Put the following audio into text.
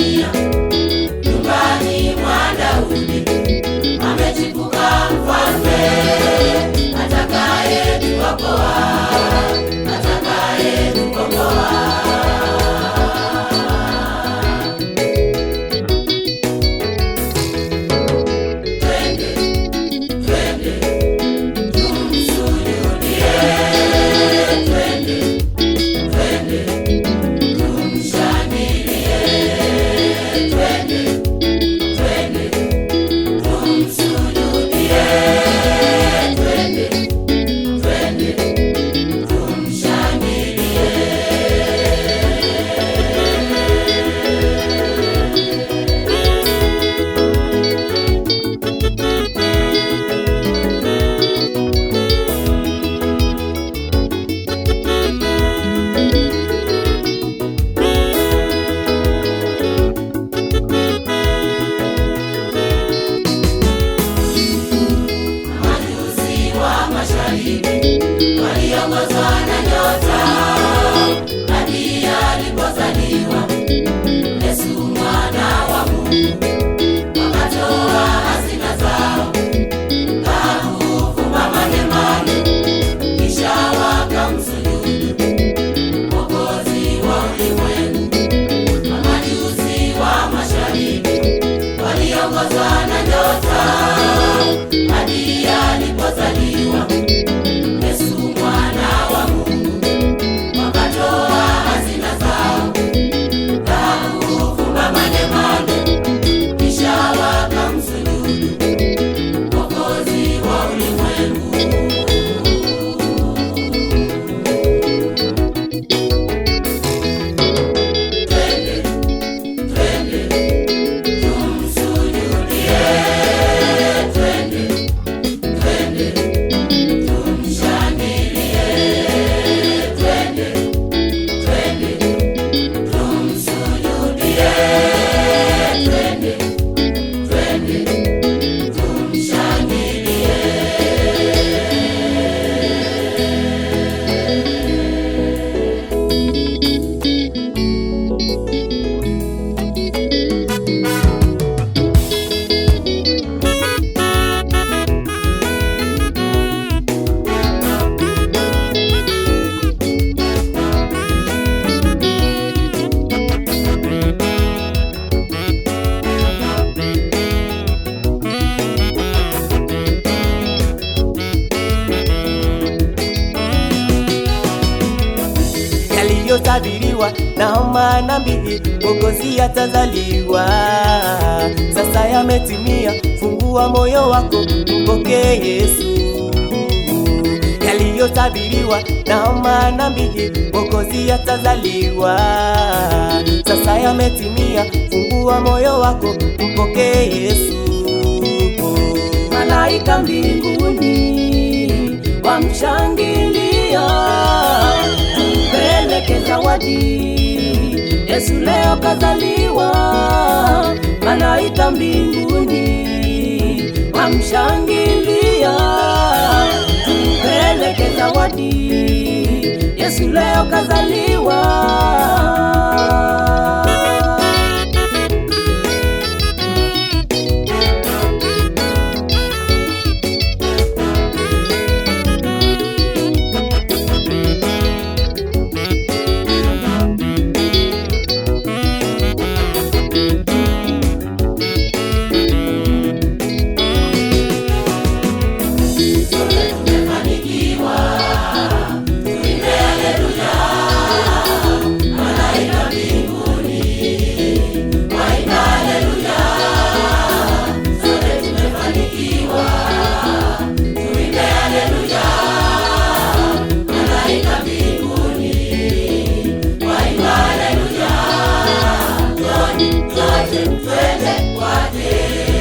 dunia. Nyumbani mwa Daudi amechipuka mfalme, atakaye tuokoa, atakaye tukomboa. Waliongozwa na nyota hadi alipozaliwa Yesu mwana wa Mungu. Wakatoa hazina zao kufumba manemane, kisha wakamsujudu Mwokozi wa ulimwengu. Mamajusi wa mashariki waliongozwa na nyota hadi alipozaliwa Yesu mwana wa Mungu. Wakatoa hazina zao kufumba manemane, kisha wakamsujudu Mwokozi wa ulimwengu. Twende, twende, tumsujudie. Twende, twende, tumshangilie. Twende, twende, tumsujudie. Twende, twende, tumshangilie. Yaliyotabiriwa na manabii, Mwokozi atazaliwa. Sasa yametimia, fungua moyo wako, mpokee Yesu. Yaliyotabiriwa na manabii, Mwokozi atazaliwa. Sasa yametimia, fungua moyo wako, mpokee Yesu. Malaika mbinguni wamshangilia, peleke zawadi, Yesu leo kazaliwa. Malaika mbinguni wamshangilia, peleke zawadi, Yesu leo kazaliwa. Twende kwake.